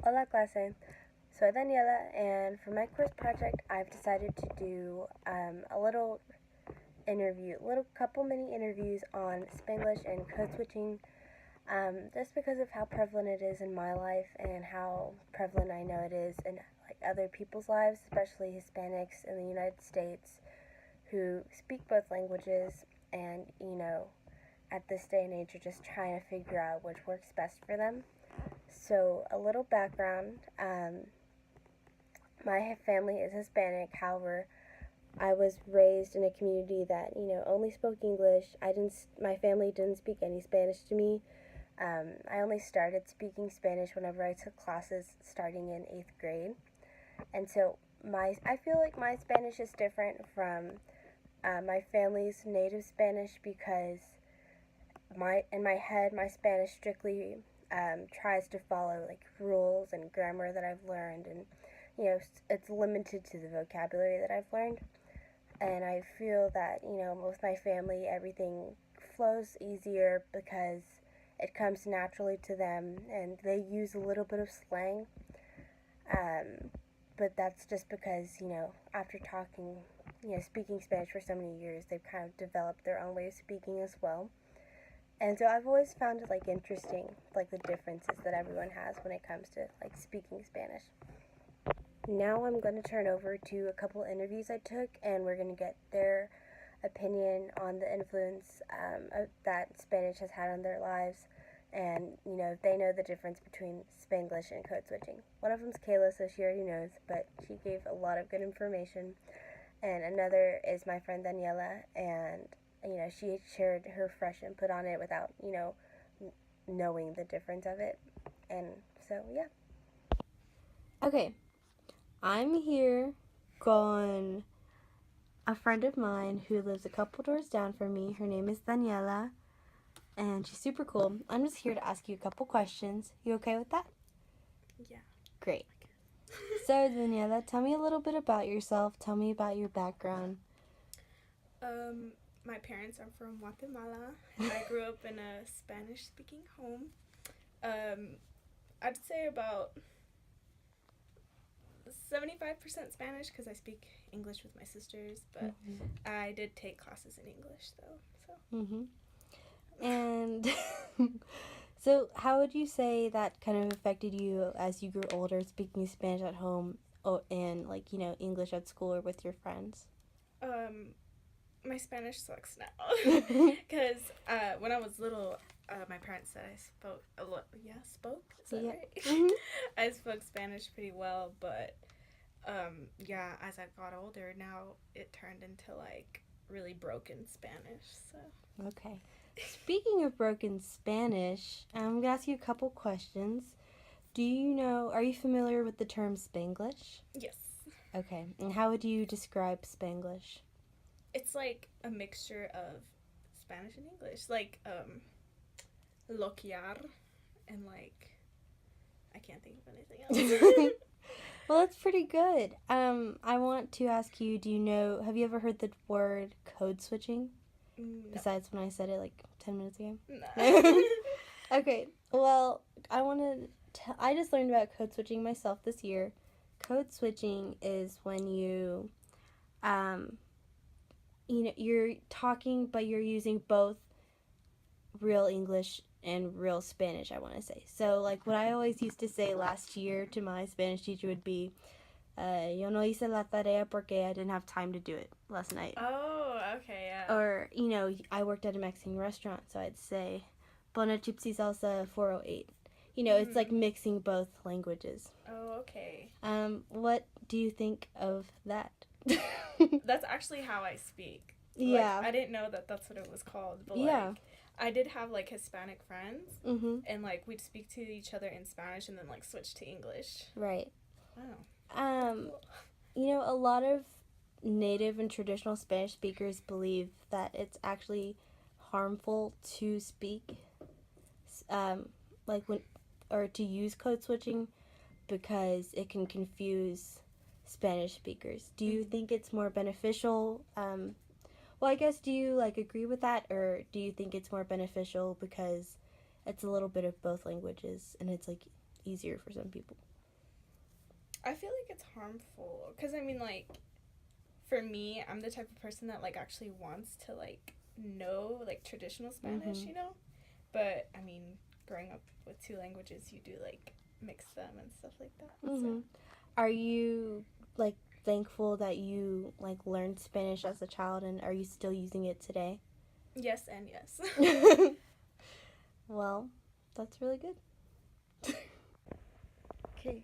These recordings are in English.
Hola clase, soy Daniela, and for my course project, I've decided to do a little couple mini interviews on Spanglish and code switching, just because of how prevalent it is in my life and how prevalent I know it is in like other people's lives, especially Hispanics in the United States who speak both languages and at this day and age are just trying to figure out which works best for them. So, a little background. My family is Hispanic. However, I was raised in a community that only spoke English. My family didn't speak any Spanish to me. I only started speaking Spanish whenever I took classes starting in 8th grade, and so I feel like my Spanish is different from my family's native Spanish because in my head my Spanish strictly tries to follow like rules and grammar that I've learned, and it's limited to the vocabulary that I've learned. And I feel that with my family everything flows easier because it comes naturally to them, and they use a little bit of slang. But that's just because after speaking Spanish for so many years, they've kind of developed their own way of speaking as well. And so I've always found it like interesting, like the differences that everyone has when it comes to like speaking Spanish. Now I'm going to turn over to a couple interviews I took, and we're going to get their opinion on the influence that Spanish has had on their lives, and if they know the difference between Spanglish and code switching. One of them's Kayla, so she already knows, but she gave a lot of good information. And another is my friend Daniela, and she shared her fresh input on it without knowing the difference of it. And so yeah. Okay, I'm here con a friend of mine who lives a couple doors down from me. Her name is Daniela, and she's super cool. I'm just here to ask you a couple questions. You okay with that? Yeah. Great. So, Daniela, tell me a little bit about yourself. Tell me about your background. My parents are from Guatemala. I grew up in a Spanish-speaking home. I'd say about 75% Spanish because I speak English with my sisters, but I did take classes in English though. So. And so, how would you say that kind of affected you as you grew older, speaking Spanish at home, and English at school or with your friends? My Spanish sucks now because when I was little, my parents said I spoke a lot. Yeah, spoke. Is that right? Mm-hmm. I spoke Spanish pretty well, but as I got older, now it turned into like really broken Spanish. So. Okay. Speaking of broken Spanish, I'm gonna ask you a couple questions. Are you familiar with the term Spanglish? Yes. Okay. And how would you describe Spanglish? It's like a mixture of Spanish and English, like loquear and like I can't think of anything else. Well, that's pretty good. I want to ask you, have you ever heard the word code switching? No. Besides when I said it like 10 minutes ago? No. Okay, well, I just learned about code switching myself this year. Code switching is when you're talking, but you're using both real English and real Spanish, I want to say. So, like, what I always used to say last year to my Spanish teacher would be, yo no hice la tarea porque I didn't have time to do it last night. Oh, okay, yeah. Or, I worked at a Mexican restaurant, so I'd say, bona chipsy salsa 408. It's like mixing both languages. Oh, okay. What do you think of that? That's actually how I speak. Yeah. Like, I didn't know that that's what it was called, but yeah. I did have like Hispanic friends, and like we'd speak to each other in Spanish and then like switch to English. Right. Wow. Cool. A lot of native and traditional Spanish speakers believe that it's actually harmful to speak, to use code switching because it can confuse Spanish speakers. Do you think it's more beneficial? I guess, do you agree with that, or do you think it's more beneficial because it's a little bit of both languages and it's easier for some people? I feel like it's harmful because I mean, like, for me, I'm the type of person that like actually wants to like know like traditional Spanish, Mhm. you know. But I mean, growing up with two languages, you do like mix them and stuff like that. So Are you like thankful that you like learned Spanish as a child, and are you still using it today? yes and yes. Well, that's really good. Okay.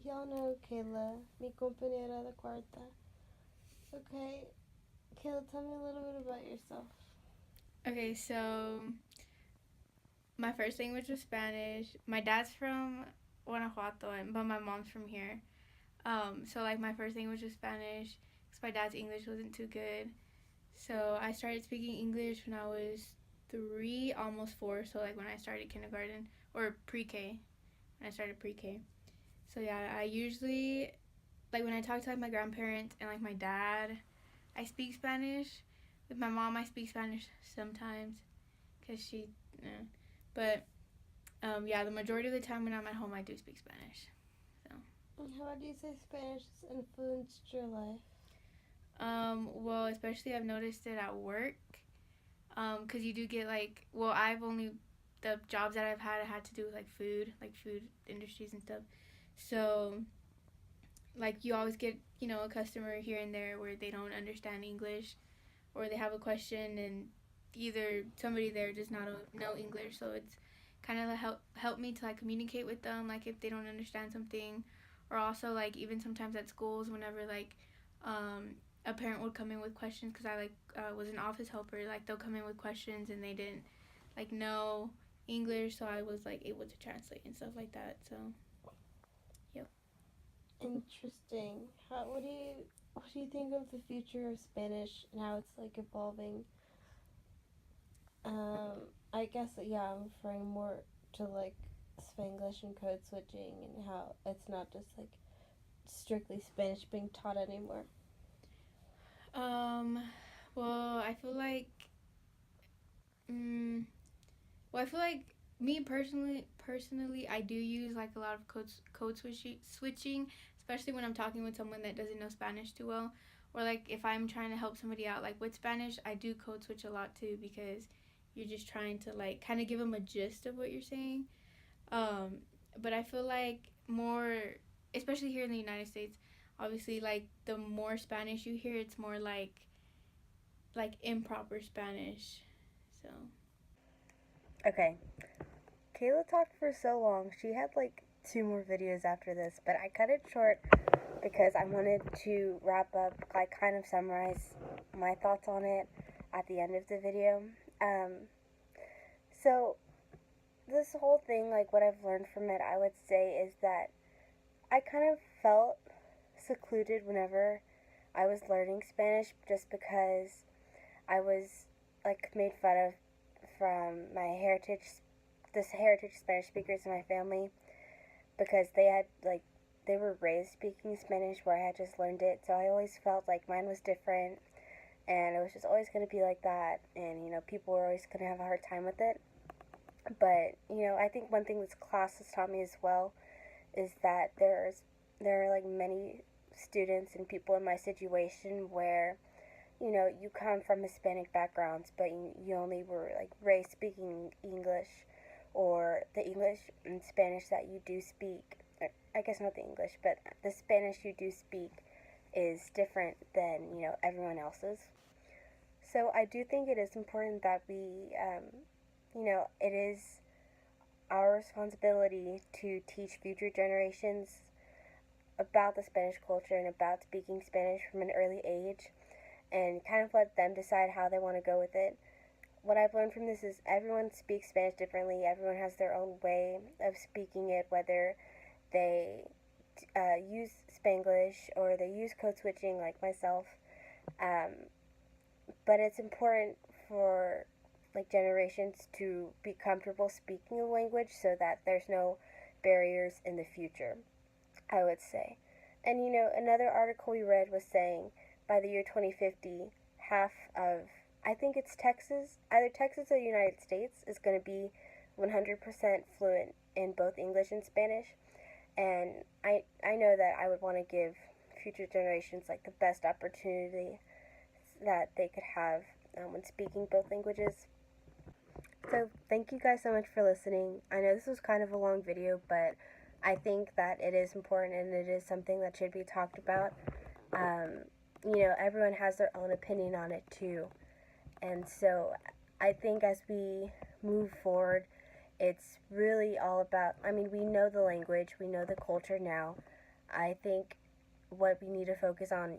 Y'all know Kayla, mi compañera de cuarta. Okay, Kayla, tell me a little bit about yourself. Okay, so my first language was Spanish. My dad's from Guanajuato, but my mom's from here. So like my first language was Spanish because my dad's English wasn't too good. So I started speaking English when I was 3, almost 4. So like when I started kindergarten or pre-K, when I started pre-K. So yeah, I usually like when I talk to like my grandparents and like my dad, I speak Spanish. With my mom, I speak Spanish sometimes because she, but yeah, the majority of the time when I'm at home, I do speak Spanish. So. And how do you say Spanish has influenced your life? Well, especially I've noticed it at work, because you do get like, well, the jobs that I've had to do with like food industries and stuff. So, like you always get, a customer here and there where they don't understand English, or they have a question and either somebody there does not know English, so it's kind of help me to like communicate with them, like if they don't understand something, or also like even sometimes at schools whenever like a parent would come in with questions because I was an office helper, like they'll come in with questions and they didn't like know English, so I was like able to translate and stuff like that. So, yep. Interesting. What do you think of the future of Spanish and how it's like evolving? I guess yeah, I'm referring more to like Spanglish and code switching and how it's not just like strictly Spanish being taught anymore. Um, well, I feel like, well, I feel like me personally, I do use like a lot of code switching, especially when I'm talking with someone that doesn't know Spanish too well, or like if I'm trying to help somebody out like with Spanish, I do code switch a lot too because you're just trying to like kind of give them a gist of what you're saying. Um, but I feel like more, especially here in the United States, obviously like the more Spanish you hear, it's more like improper Spanish. So. Okay. Kayla talked for so long. She had like 2 more videos after this, but I cut it short because I wanted to wrap up, like kind of summarize my thoughts on it at the end of the video. Um, so this whole thing, like what I've learned from it, I would say is that I kind of felt secluded whenever I was learning Spanish just because I was like made fun of from this heritage Spanish speakers in my family because they were raised speaking Spanish where I had just learned it. So I always felt like mine was different and it was just always going to be like that. And, people were always going to have a hard time with it. But, I think one thing this class has taught me as well is that there are like many students and people in my situation where you come from Hispanic backgrounds, but you only were like raised speaking English, or the English and Spanish that you do speak. I guess not the English, but the Spanish you do speak is different than everyone else's. So I do think it is important that it is our responsibility to teach future generations about the Spanish culture and about speaking Spanish from an early age and kind of let them decide how they want to go with it. What I've learned from this is everyone speaks Spanish differently. Everyone has their own way of speaking it, whether they use Spanglish or they use code switching like myself. Um, but it's important for like generations to be comfortable speaking the language so that there's no barriers in the future, I would say. And another article we read was saying by the year 2050, half of, I think it's Texas, either Texas or the United States, is going to be 100% fluent in both English and Spanish. And I know that I would want to give future generations like the best opportunity that they could have when speaking both languages. So thank you guys so much for listening. I know this was kind of a long video, but I think that it is important and it is something that should be talked about. Everyone has their own opinion on it too. And so I think as we move forward, it's really all about, we know the language, we know the culture now. I think what we need to focus on,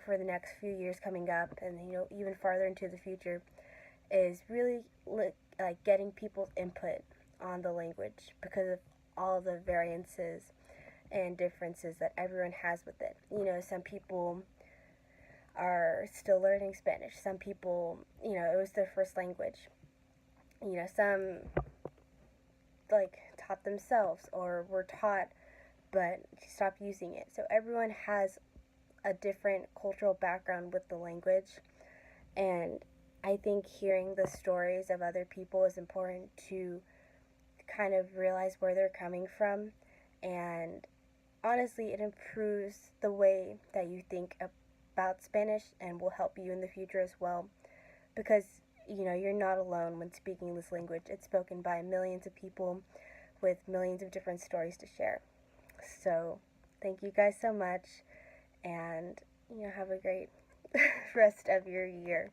for the next few years coming up and, even farther into the future is really like getting people's input on the language because of all the variances and differences that everyone has with it. Some people are still learning Spanish. Some people, it was their first language. Some like taught themselves or were taught but stopped using it. So everyone has a different cultural background with the language, and I think hearing the stories of other people is important to kind of realize where they're coming from, and honestly it improves the way that you think about Spanish and will help you in the future as well, because you're not alone when speaking this language. It's spoken by millions of people with millions of different stories to share. So thank you guys so much, and have a great rest of your year.